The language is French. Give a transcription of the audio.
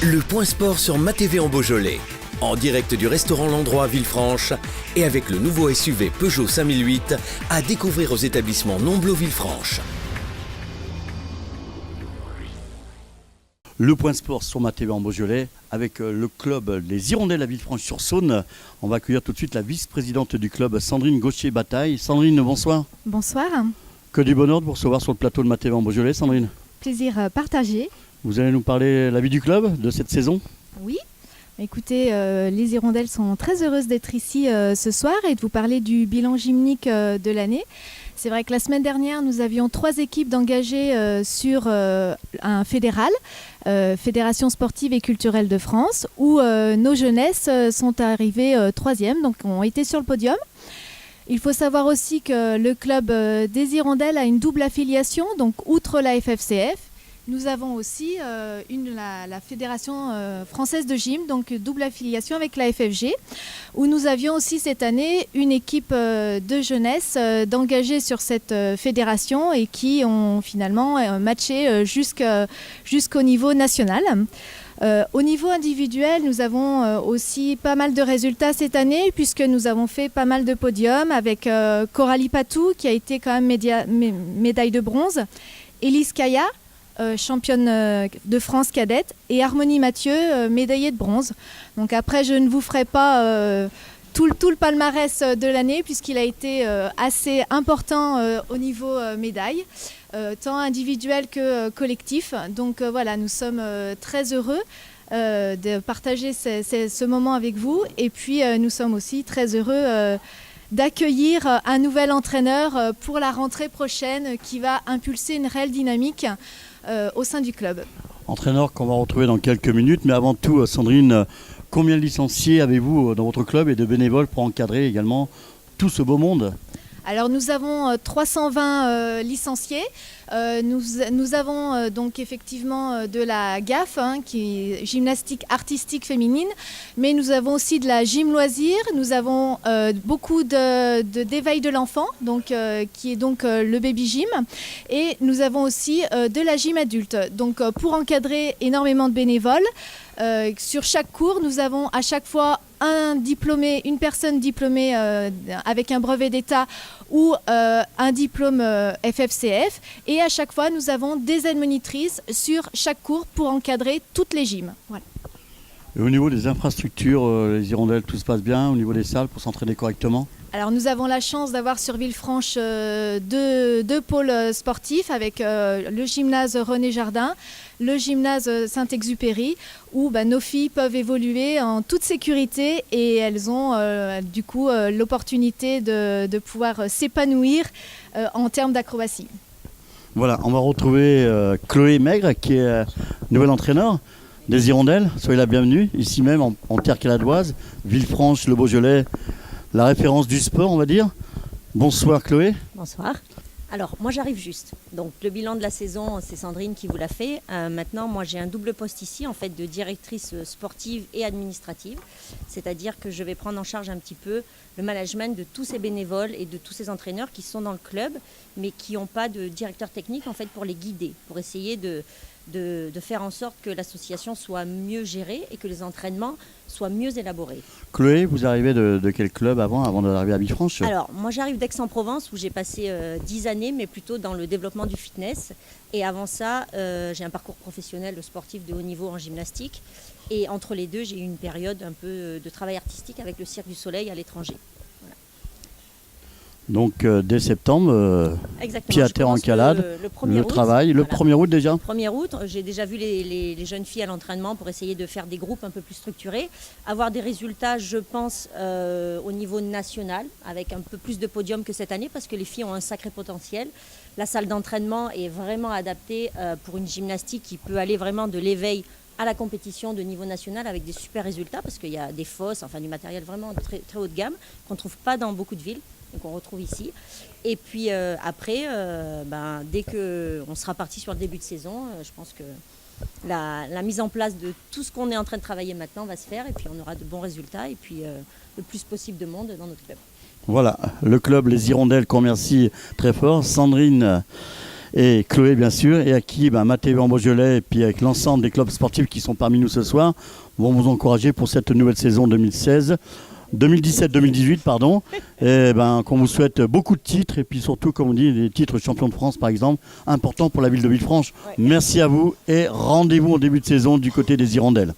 Le point sport sur MaTV en Beaujolais, en direct du restaurant L'Endroit à Villefranche et avec le nouveau SUV Peugeot 5008 à découvrir aux établissements Nomblot-Villefranche. Le point sport sur MaTV en Beaujolais avec le club Les Hirondelles à Villefranche-sur-Saône. On va accueillir tout de suite la vice-présidente du club, Sandrine Gauthier-Bataille. Sandrine, bonsoir. Bonsoir. Que du bonheur de vous recevoir sur le plateau de MaTV en Beaujolais, Sandrine. Plaisir partagé. Vous allez nous parler de la vie du club de cette saison? Oui. Écoutez, les Hirondelles sont très heureuses d'être ici ce soir et de vous parler du bilan gymnique de l'année. C'est vrai que la semaine dernière, nous avions 3 équipes d'engagées sur un fédéral, Fédération sportive et culturelle de France, où nos jeunesses sont arrivées 3e, donc ont été sur le podium. Il faut savoir aussi que le club des Hirondelles a une double affiliation, donc outre la FFCF, nous avons aussi la Fédération française de gym, donc double affiliation avec la FFG, où nous avions aussi cette année une équipe de jeunesse d'engagés sur cette fédération et qui ont finalement matché jusqu'au niveau national. Au niveau individuel, nous avons aussi pas mal de résultats cette année puisque nous avons fait pas mal de podiums avec Coralie Patou qui a été quand même médaille de bronze, Élise Kaya, championne de France cadette, et Harmonie Mathieu, médaillée de bronze. Donc après, je ne vous ferai pas tout le palmarès de l'année puisqu'il a été assez important au niveau médaille, tant individuel que collectif. Donc voilà, nous sommes très heureux de partager ce moment avec vous. Et puis nous sommes aussi très heureux d'accueillir un nouvel entraîneur pour la rentrée prochaine qui va impulser une réelle dynamique au sein du club. Entraîneur qu'on va retrouver dans quelques minutes, mais avant tout, Sandrine, combien de licenciés avez-vous dans votre club et de bénévoles pour encadrer également tout ce beau monde? Alors nous avons 320 licenciés. Nous avons donc effectivement de la GAF, qui est gymnastique artistique féminine, mais nous avons aussi de la gym loisir, nous avons beaucoup d'éveil de l'enfant, donc, qui est donc le baby gym, et nous avons aussi de la gym adulte. Donc pour encadrer énormément de bénévoles, sur chaque cours, nous avons à chaque fois une personne diplômée avec un brevet d'État ou un diplôme FFCF, et à chaque fois nous avons des aides-monitrices sur chaque cours pour encadrer toutes les gyms. Voilà. Et au niveau des infrastructures, les Hirondelles, tout se passe bien au niveau des salles pour s'entraîner correctement? Alors nous avons la chance d'avoir sur Villefranche deux pôles sportifs avec le gymnase René Jardin, le gymnase Saint-Exupéry, où nos filles peuvent évoluer en toute sécurité et elles ont du coup l'opportunité de pouvoir s'épanouir en termes d'acrobatie. Voilà, on va retrouver Chloé Maigre qui est nouvelle entraîneur des Hirondelles. Soyez la bienvenue, ici même en terre caladoise, Villefranche, le Beaujolais, la référence du sport, on va dire. Bonsoir Chloé. Bonsoir. Alors, moi j'arrive juste. Donc le bilan de la saison, c'est Sandrine qui vous l'a fait. Maintenant, moi j'ai un double poste ici, en fait, de directrice sportive et administrative. C'est-à-dire que je vais prendre en charge un petit peu le management de tous ces bénévoles et de tous ces entraîneurs qui sont dans le club, mais qui n'ont pas de directeur technique, en fait, pour les guider, pour essayer de faire en sorte que l'association soit mieux gérée et que les entraînements soient mieux élaborés. Chloé, vous arrivez de quel club avant d'arriver à Villefranche? Alors, moi j'arrive d'Aix-en-Provence où j'ai passé 10 années, mais plutôt dans le développement du fitness. Et avant ça, j'ai un parcours professionnel sportif de haut niveau en gymnastique. Et entre les deux, j'ai eu une période un peu de travail artistique avec le Cirque du Soleil à l'étranger. Donc dès septembre, pied à terre en calade, le travail, le 1er août déjà. 1er août, j'ai déjà vu les jeunes filles à l'entraînement pour essayer de faire des groupes un peu plus structurés, avoir des résultats, je pense, au niveau national, avec un peu plus de podiums que cette année, parce que les filles ont un sacré potentiel. La salle d'entraînement est vraiment adaptée pour une gymnastique qui peut aller vraiment de l'éveil à la compétition de niveau national avec des super résultats, parce qu'il y a des fosses, enfin du matériel vraiment de très, très haut de gamme, qu'on ne trouve pas dans beaucoup de villes. Et qu'on retrouve ici. Et puis après, dès qu'on sera parti sur le début de saison, je pense que la mise en place de tout ce qu'on est en train de travailler maintenant va se faire et puis on aura de bons résultats et puis le plus possible de monde dans notre club. Voilà, le club Les Hirondelles qu'on remercie très fort. Sandrine et Chloé bien sûr, et à qui MATV en Beaujolais et puis avec l'ensemble des clubs sportifs qui sont parmi nous ce soir vont vous encourager pour cette nouvelle saison 2017-2018 pardon, et qu'on vous souhaite beaucoup de titres et puis surtout comme on dit des titres champions de France par exemple, importants pour la ville de Villefranche. Ouais. Merci à vous et rendez-vous en début de saison du côté des Hirondelles.